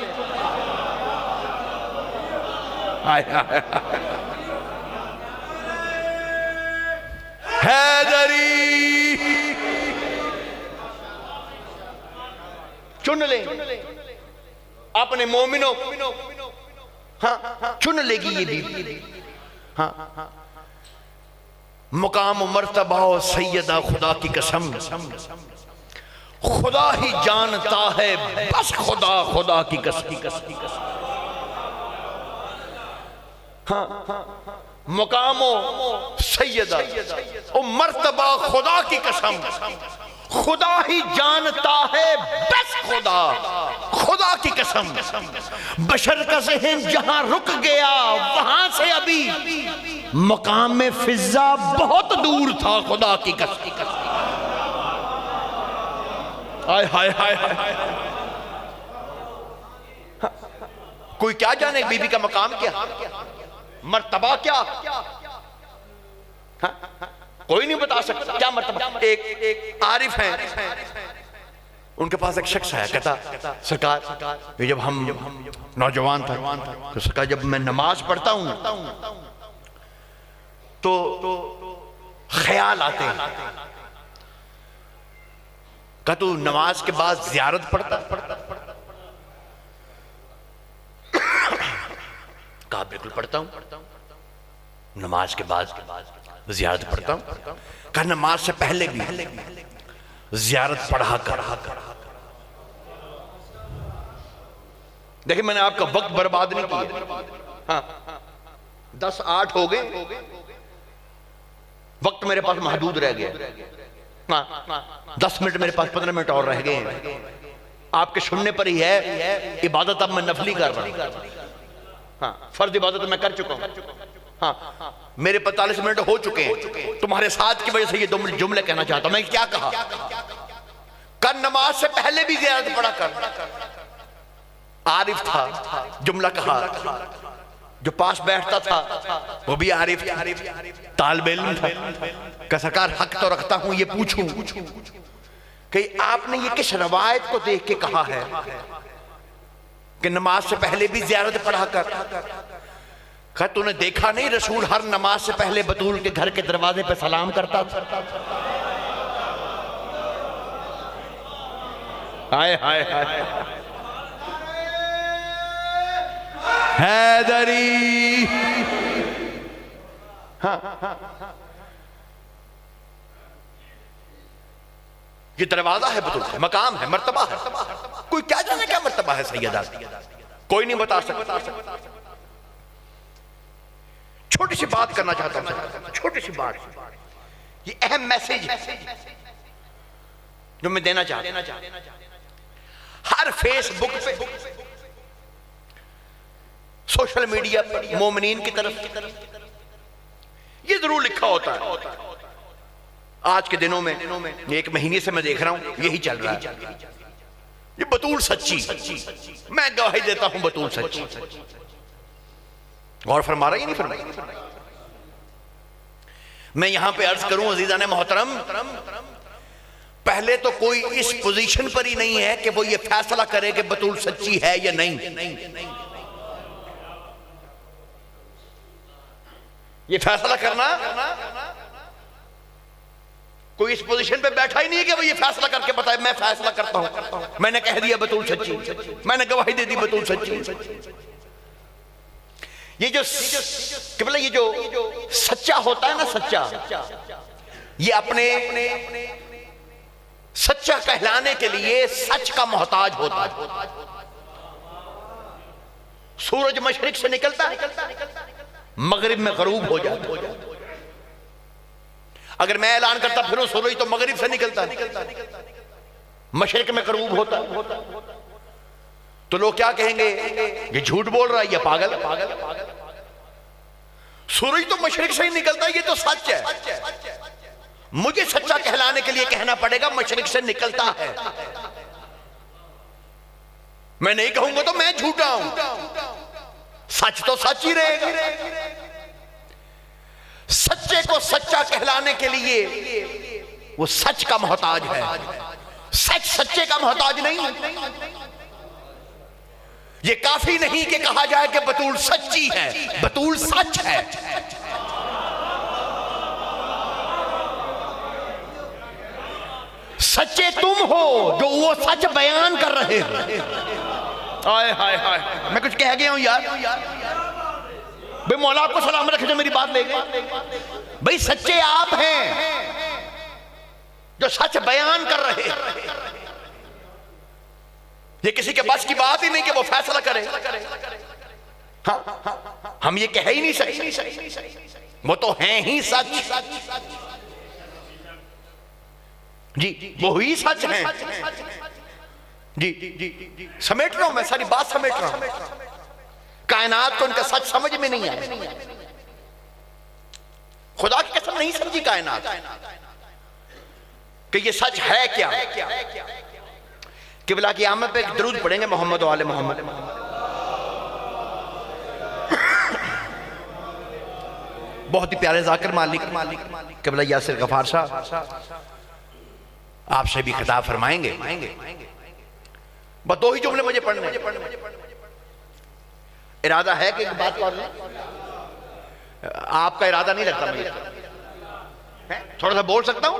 हैदरी चुन ले अपने मोमिनों, हाँ चुन लेगी ये बीवी। हाँ, मुकाम मर्तबा सैयदा खुदा की कसम, खुदा ही जानता है, बस खुदा, खुदा की कसम। हाँ, मुकामो सैयदा ओ मर्तबा खुदा की कसम, खुदा ही जानता है, बस खुदा, खुदा की कसम। बशर का ज़हन जहां रुक गया वहां से अभी मकाम में फिजा बहुत दूर था, खुदा की कसम। हाय हाय हाय हाय, कोई क्या जाने बीबी का मकाम क्या, मर्तबा क्या, कोई नहीं बता सकता क्या मर्तबा। एक आरिफ हैं, उनके पास एक शख्स आया, कहता सरकार ये जब हम नौजवान था तो सरकार जब मैं नमाज पढ़ता हूं तो ख्याल आते हैं। कहा तू नमाज के बाद ज़ियारत पढ़ता? कहा बिल्कुल पढ़ता हूं, नमाज के बाद जियारत पढ़ता हूं। कहा नमाज से पहले भी जियारत पढ़ा कर। देखिए मैंने आपका वक्त बर्बाद नहीं किया। हाँ 10:08 हो गए, वक्त मेरे पास महदूद रह गया। हाँ 10 मिनट मेरे पास, 15 मिनट और रह गए हैं। आपके सुनने पर ही है इबादत अब मैं नफली कर रहा हूं। हाँ फर्ज इबादत मैं कर चुका हूं। हाँ मेरे 45 मिनट हो चुके हैं। तुम्हारे साथ की वजह से ये जुमले कहना चाहता हूं। मैं क्या कहा? कर नमाज से पहले भी ज़ियारत पढ़ा कर। आरिफ था, जुमला कहा। जो पास बैठता था वो भी आरिफ, तालिब इल्म था। का सरकार हक तो रखता हूं ये पूछूं कि आपने ये किस रवायत को देख के कहा है कि नमाज से पहले भी ज़ियारत पढ़ा कर? कहा तूने देखा नहीं रसूल हर नमाज से पहले बतूल के घर के दरवाजे पे सलाम करता था? हाय हाय हाय हैदरी। हाँ ये दरवाजा है बतूल, मकाम है, मर्तबा है। कोई क्या जाने क्या मर्तबा है सैयदा, कोई नहीं बता सकता। छोटी सी बात करना चाहता हूं, छोटी सी बात, ये अहम मैसेज जो मैं देना चाहता हूं। हर फेसबुक पे, सोशल मीडिया पर मोमिनीन की तरफ ये जरूर लिखा होता है। आज के दिनों में 1 महीने से मैं देख रहा हूं यही चल रहा है। ये बतूल सच्ची, मैं गवाही देता हूं बतूल सच्ची। गौर फरमा रहा ही नहीं फरमा? मैं यहां पे अर्ज करूं अजीज़ान मोहतरम, पहले तो कोई इस पोजीशन पर ही नहीं है कि वो ये फैसला करे कि बतूल सच्ची है या नहीं। ये फैसला करना कोई इस पोजीशन पे बैठा ही नहीं है कि वो ये फैसला करके बताए मैं फैसला करता हूं, मैंने कह दिया बतूल सच्ची, मैंने गवाही दे दी बतूल सच्ची। ये जो सच्चा होता है ना, सच्चा, ये अपने सच्चा कहलाने के लिए सच का मोहताज होता है। सूरज मशरिक से निकलता है, मगरिब में गरूब हो जाता है। अगर मैं ऐलान करता फिर सूरज तो मगरिब से निकलता है, मशरिक में गरूब होता है, तो लोग क्या कहेंगे? ये झूठ बोल रहा है, ये पागल। सूरज तो मशरिक से ही निकलता है, ये तो सच है। मुझे सच्चा कहलाने के लिए कहना पड़ेगा मशरिक से निकलता है। मैं नहीं कहूंगा तो मैं झूठा हूं, सच तो सच ही रहेगा। सच्चे को सच्चा कहलाने के लिए वो सच का मोहताज है, सच सच्चे का मोहताज नहीं। ये काफी नहीं कि कहा जाए कि बतूल सच्ची है, बतूल सच है। सच्चे तुम हो जो वो सच बयान कर रहे हो। हाय हाय हाय, मैं कुछ कह गया हूं यार। भाई मौला आपको सलाम रखे जो मेरी बात ले गए। भाई सच्चे आप हैं जो सच बयान कर रहे हैं। ये किसी के बस की बात ही नहीं कि वो फैसला करे। हाँ, हम ये कह ही नहीं सकते, वो तो हैं ही सच। जी वो ही सच है। जी समेट रहा हूं मैं, सारी बात समेट रहा हूं। कायनात को उनका सच समझ में नहीं आया। खुदा की कसम नहीं समझी कायनात कि ये सच है क्या। किबला की आमद पे एक दरूद पढ़ेंगे, मोहम्मद वाले मोहम्मद। बहुत ही प्यारे जाकिर मालिक किबला यासिर गफार साहब आपसे भी खिताब फरमाएंगे। बस 2 ही जुमले मुझे पढ़ने। इरादा है कि बात कर लें, आपका इरादा नहीं लगता मुझे। थोड़ा सा बोल सकता हूं?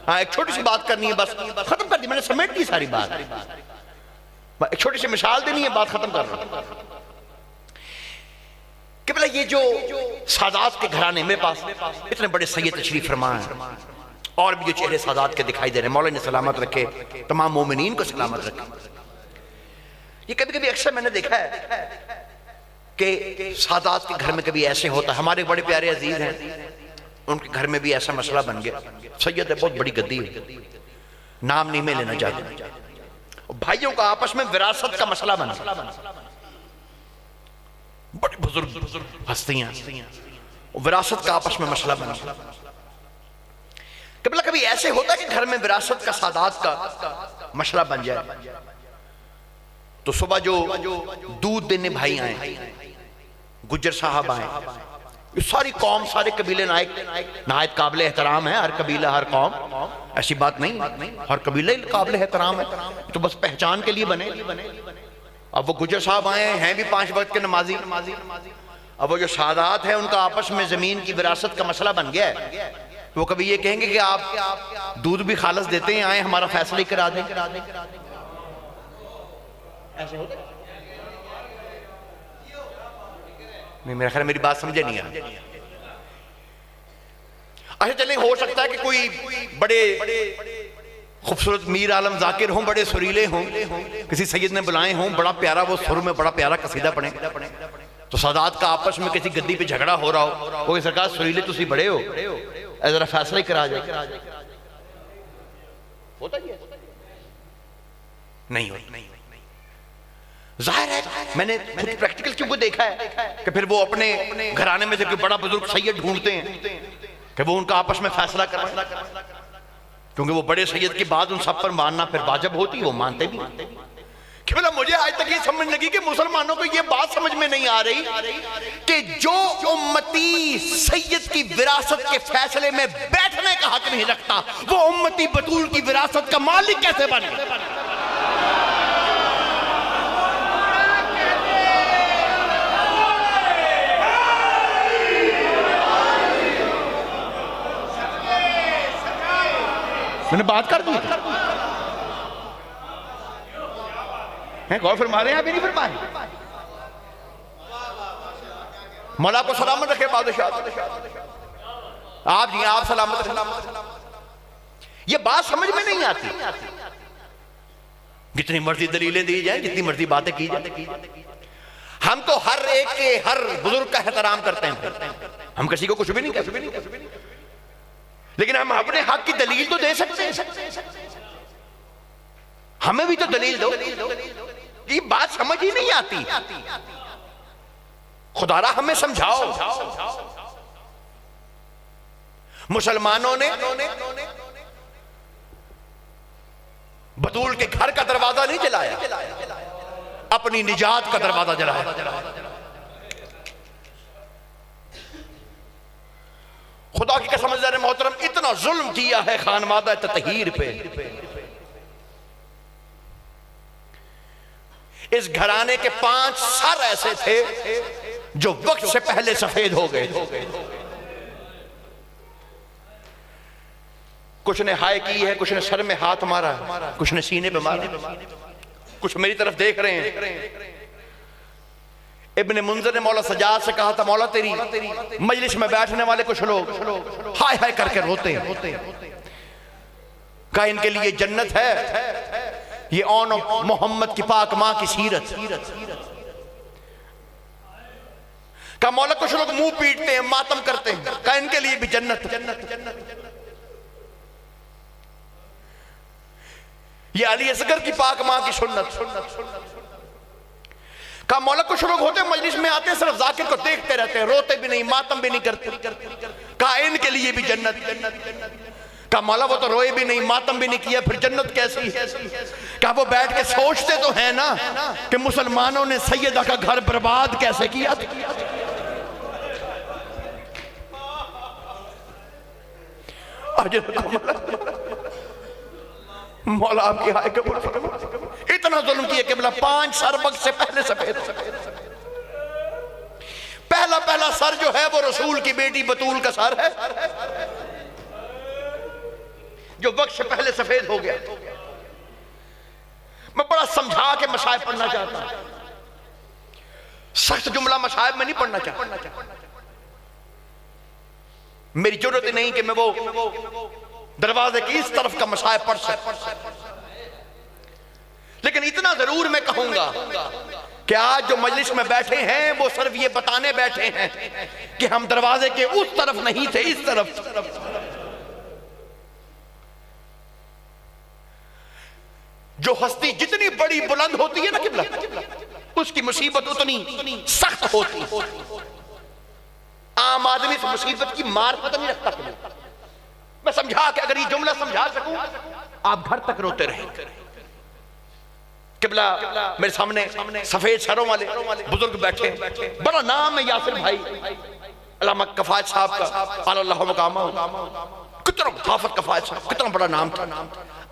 हाँ एक छोटी सी बात करनी है, बस खत्म कर दी मैंने, समेट दी सारी बात। एक छोटी सी मिसाल देनी है, बात खत्म कर रहा हूं। कि बोला ये जो सादात के घराने मेरे पास इतने बड़े सैयद तशरीफ फरमा हैं, और भी जो चेहरे सादात के दिखाई दे रहे हैं, मौला ने सलामत रखे, तमाम मोमिनीन को सलामत रखे। ये कभी कभी अक्सर मैंने देखा है कि सादात के घर में कभी ऐसे होता है। हमारे बड़े प्यारे अजीज हैं, उनके घर में भी ऐसा मसला बन गया। सैयद है, बहुत बड़ी गद्दी है, नाम नहीं मैं लेना चाहता। भाइयों का आपस में विरासत का मसला बन गया। बड़ी बुजुर्ग हस्तियां, विरासत का आपस में मसला बन गया। कभी ऐसे होता है कि घर में विरासत का सादात का मसला बन जाए, तो सुबह जो दूध देने भाई आए, गुज्जर साहब आए, ये सारी कौम, सारे कबीले नायत काबिल एहतराम है। हर कबीला, हर कौम, ऐसी बात नहीं, हर कबीला काबिल एहतराम है, तो बस पहचान के लिए बने। अब वो गुज्जर साहब आए हैं भी 5 वक्त के नमाजी। अब वो जो सादात है उनका आपस में जमीन की विरासत का मसला बन गया है। वो कभी ये कहेंगे कि आप दूध भी खालस देते हैं, आए हमारा फैसला ही करा दें। ऐसे होता है? नहीं, मेरा ख्याल मेरी बात समझे नहीं है। अच्छा चलें, हो सकता है कि कोई बड़े खूबसूरत मीर आलम जाकिर हों, बड़े सुरीले हों, किसी सैयद ने बुलाए हों, बड़ा प्यारा वो सुर में बड़ा प्यारा कसीदा पढ़े, तो सादात का आपस में किसी गद्दी पे झगड़ा हो रहा हो, वो सरकार सुरीले तुसी बड़े हो, जरा फैसला ही करा जाए। होता ही है? नहीं होता। जाहिर है, मैंने खुद प्रैक्टिकल क्योंकि देखा है कि फिर वो अपने घराने में से कोई बड़ा बुजुर्ग सैयद ढूंढते हैं कि वो उनका आपस में फैसला करें, क्योंकि वो बड़े सैयद की बात उन सब पर मानना फिर वाजिब होती, वो मानते भी। कि मतलब मुझे आज तक ये समझ लगी कि मुसलमानों को ये बात समझ में नहीं आ रही कि जो उम्मती सैयद की विरासत के फैसले में बैठने का हक नहीं रखता, वो उम्मती बतूल की विरासत का मालिक कैसे बने। मैंने बात कर दी है, गौर फरमा रहे हैं, अभी नहीं फरमा रहे। मौला को सलामत रखे बादशाह, आप जी आप सलामत रखे। ये बात समझ में नहीं आती। जितनी मर्जी दलीलें दी जाए, जितनी मर्जी बातें की जाए, हम तो हर एक के, हर बुजुर्ग का एहतराम करते हैं, हम किसी को कुछ भी नहीं कहते, लेकिन हम अपने हक की दलील तो दे सकते हैं। हमें भी तो दलील दो। ये बात समझ ही नहीं आती। खुदारा हमें समझाओ। मुसलमानों ने बतूल के घर का दरवाजा नहीं जलाया, अपनी निजात का दरवाजा जलाया। खुदा की कसम मोहतरम, इतना जुल्म किया है खानवादा ततहीर पे। इस घराने के 5 सर ऐसे थे जो वक्त से पहले सफेद हो गए। कुछ ने हाय की है, कुछ ने सर में हाथ मारा, कुछ ने सीने पे मारा, कुछ मेरी तरफ देख रहे हैं। इब्ने मुंज़िर ने मौला सज्जाद से कहा था, मौला तेरी मजलिस में बैठने वाले कुछ लोग हाय हाय करके रोते हैं, कहा इनके लिए जन्नत है, ये औन मोहम्मद की पाक मां की सीरत। कहा मौला कुछ लोग मुंह पीटते हैं, मातम करते हैं, कहा इनके लिए भी जन्नत। ये अली असगर की पाक मां की सुन्नत। कहा मौला कुछ लोग होते मजलिस में आते हैं, सिर्फ जाकिर को देखते रहते हैं, रोते भी नहीं, मातम भी नहीं करते, कहा इनके लिए भी जन्नत। कहा मौला वो तो रोए भी नहीं, मातम भी नहीं किया, फिर जन्नत कैसी है? कहा वो बैठ के सोचते तो है ना कि मुसलमानों ने सैयदा का घर बर्बाद कैसे किया। मौला आपकी हाय कबूल फरमा। इतना जुल्म किया कि 5 सर वक्त से पहले सफेद। पहला सर जो है वो रसूल की बेटी बतूल का सर है, जो वक्त से पहले सफेद हो गया। मैं बड़ा समझा के मसाइल पढ़ना चाहता हूं। सख्त जुमला मसाहिब में नहीं पढ़ना चाहता। मेरी जरूरत ही नहीं कि मैं वो दरवाजे की इस तरफ का मसाहिब पढ़ सकूं, लेकिन इतना जरूर मैं कहूंगा कि आज जो मजलिस में बैठे हैं वो सिर्फ ये बताने बैठे हैं कि हम दरवाजे के उस तरफ नहीं थे, इस तरफ। जो हस्ती जितनी बड़ी बुलंद होती है ना किबला, उसकी मुसीबत उतनी सख्त होती है। आम आदमी से मुसीबत की मार पता नहीं रखता। मैं समझा के अगर ये जुमला समझा सकूं आप घर तक रोते रहेंगे। किबला मेरे सामने सफेद सरों वाले बुजुर्ग बैठे, बड़ा नाम है यासिर भाई अल्लामा कफायत साहब का, अल्लाह मकामा, कितना हाफिज कफायत साहब, कितना बड़ा नाम था।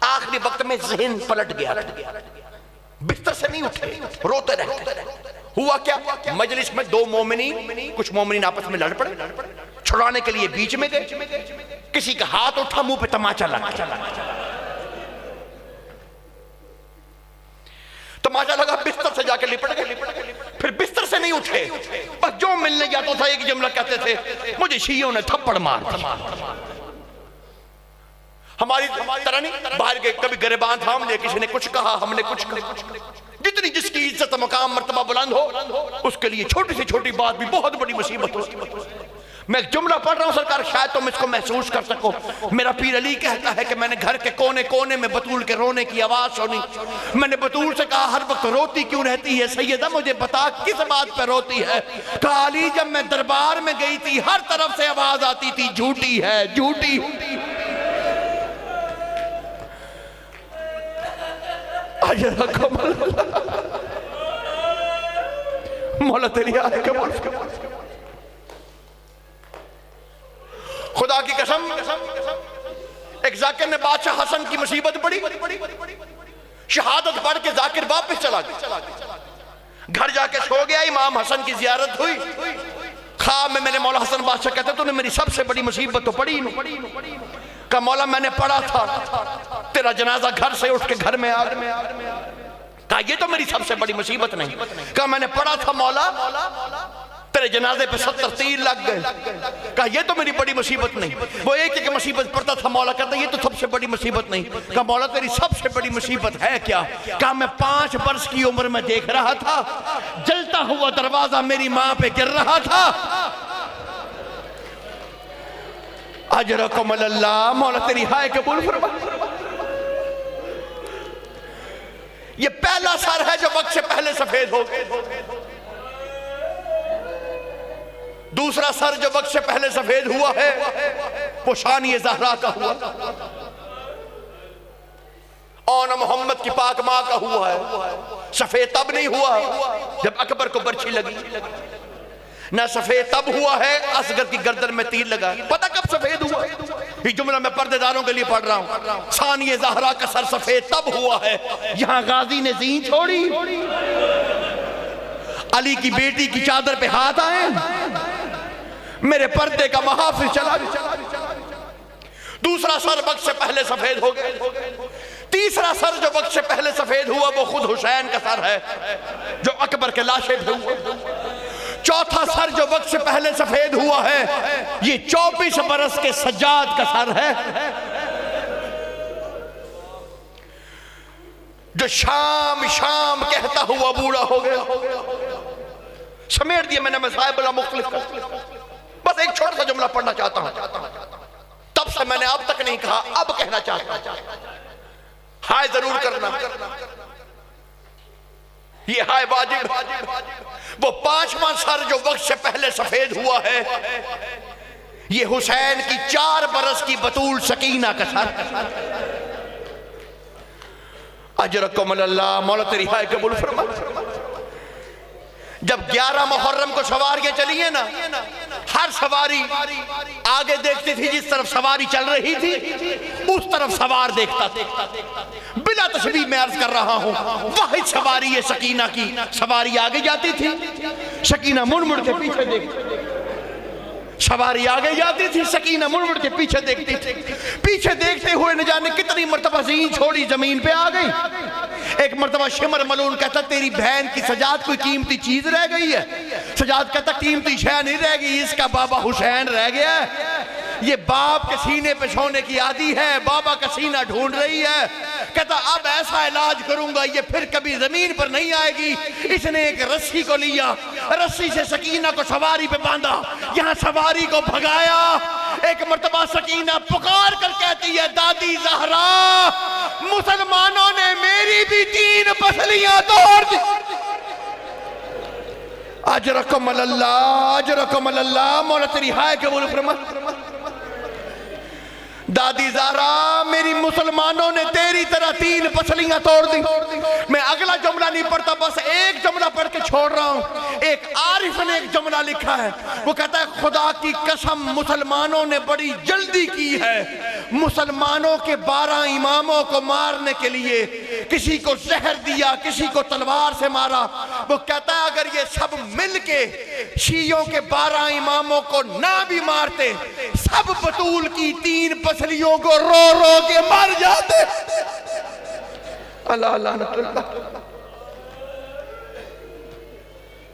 आखिरी वक्त में ज़हन पलट गया, बिस्तर से नहीं उठे, रोते रहते। हुआ क्या, मजलिस में दो मोमिनी, कुछ मोमिनीन आपस में लड़ पड़े, छुड़ाने के लिए बीच में गए, किसी का हाथ उठा, मुंह पे तमाचा लगा, तमाचा लगा, बिस्तर से जाके लिपट गए। फिर बिस्तर से नहीं उठे, बस जो मिलने जाता था एक जुमला कहते थे, मुझे शियों ने थप्पड़ मार। हमारी तरह नहीं, बाहर के कभी गिरबान थाम ले, किसी ने कुछ कहा, हमने कुछ कहा। जितनी जिसकी इज्जत मकाम मर्तबा बुलंद हो, उसके लिए छोटी से छोटी बात भी बहुत बड़ी मुसीबत हो। मैं जुमला पढ़ रहा हूं सरकार, शायद तुम इसको महसूस कर सको। मेरा पीर अली कहता है कि मैंने घर के कोने कोने में बतूल के रोने की आवाज सुनी। मैंने बतूल से कहा, हर वक्त रोती क्यों रहती है सैयदा, मुझे बता किस बात पर रोती है। कहा, अली जब मैं दरबार में गई थी हर तरफ से आवाज आती थी, झूठी है, झूठी। मौला तेरी आए कबूल। खुदा की कसम, एक जाकिर ने बादशाह हसन की मुसीबत पड़ी, शहादत पढ़ के जाकिर वापस चला गया, घर जाके सो गया। इमाम हसन की जियारत हुई, ख्वाब में मेरे मौला हसन बादशाह कहते, तूने मेरी सबसे बड़ी मुसीबत तो पड़ी नहीं। कहा, मौला मैंने पढ़ा था तेरा जनाजा घर से उठ के घर में आ गया। कहा, ये तो मेरी सबसे बड़ी मुसीबत नहीं। कहा, मैंने पढ़ा था मौला तेरे जनाजे पे 70 तीर लग गए। कहा, ये तो मेरी बड़ी मुसीबत नहीं। वो एक एक मुसीबत पढ़ता था, मौला कहता, ये तो सबसे बड़ी मुसीबत नहीं। कहा, मौला तेरी सबसे बड़ी मुसीबत है क्या? कहा, मैं 5 वर्ष की उम्र में देख रहा था जलता हुआ दरवाजा मेरी माँ पे गिर रहा था। अजरकुम अल्लाह, मौला तेरी हाय कबूल फरमा। ये पहला सर है जो वक्त से पहले सफेद हो गया। दूसरा सर जो वक्त से पहले सफेद हुआ है वो शानी ज़हरा का हुआ, और मोहम्मद की पाक माँ का हुआ है। सफेद तब नहीं हुआ जब अकबर को बर्छी लगी, ना सफेद तब हुआ है असगर की गर्दन में तीर लगा। पता कब सफेद हुआ? ये जुमला मैं पर्देदारों के लिए पढ़ रहा हूं। सानिए ज़हरा का सर सफेद तब हुआ है यहां गाजी ने जीन छोड़ी, अली की बेटी की चादर पे हाथ आए, मेरे पर्दे का महाफिज चला। दूसरा सर वक्त से पहले सफेद हो गया। तीसरा सर जो वक्त से पहले सफेद हुआ वो खुद हुसैन का सर है जो अकबर के लाशे पे हुआ। चौथा सर जो वक्त से पहले सफेद हुआ है ये 24 बरस के सज्जाद का सर है जो शाम शाम कहता हुआ बूढ़ा हो गया। समेट दिया मैंने मसाइब बला मुख्तलिफ का। बस एक छोटा सा जुमला पढ़ना चाहता हूं, तब से मैंने अब तक नहीं कहा, अब कहना चाहता हूं। हाय जरूर करना, ये हाय वाजिब। वो 5वां सर जो वक्त से पहले सफेद हुआ है ये हुसैन की 4 बरस की बतूल सकीना का सर। अजरकुम अल्लाह, मौला तेरी हाय कबूल फरमा। जब 11 मुहर्रम को सवारियां चली है ना, हर सवारी आगे देखती थी, जिस तरफ सवारी चल रही थी उस तरफ सवार देखता था। बिना तशबीह में अर्ज कर रहा हूं, वाहिद सवारी ये सकीना की। सवारी आगे जाती थी, सकीना मुड़ मुड़ के पीछे देखती, सवारी आगे जाती थी, सकीना मुड़ मुड़ के पीछे देखती थी। पीछे देखते हुए न जाने कितनी मर्तबा ज़ीन छोड़ी जमीन पे आ गई। एक मर्तबा शिमर मलून कहता तेरी बहन की सजाद कोई कीमती चीज रह गई है। सजाद कहता कीमती शय नहीं रह गई, इसका बाबा हुसैन रह गया है। ये बाप के सीने पे सोने की आदी है, बाबा का सीना ढूंढ रही है। कहता अब ऐसा इलाज करूंगा ये फिर कभी जमीन पर नहीं आएगी। इसने एक रस्सी को लिया, रस्सी से सकीना को सवारी पे बांधा, यहाँ सवारी को भगाया। एक मर्तबा सकीना पुकार कर कहती है दादी ज़हरा, मुसलमानों ने मेरी भी 3 पसलियां तोड़ दी। अजरकुम अल्लाह, अजरकुम अल्लाह, मौला तेरी हाय कबूल फरमा। दादी ज़हरा, मेरी मुसलमानों ने तेरी तरह 3 पसलियां तोड़ दी। मैं अगला जुमला नहीं पढ़ता, बस एक जुमला पढ़ के छोड़ रहा हूं। एक आरिफ ने एक जुमला लिखा है, वो कहता है खुदा की कसम मुसलमानों ने बड़ी जल्दी की है। मुसलमानों के 12 इमामों को मारने के लिए किसी को जहर दिया, किसी को तलवार से मारा। वो कहता है अगर ये सब मिलके शियों के 12 इमामों को ना भी मारते, सब बतूल की 3 पसलियों को रो रो के मर जाते। अल्लाह अल्लाह।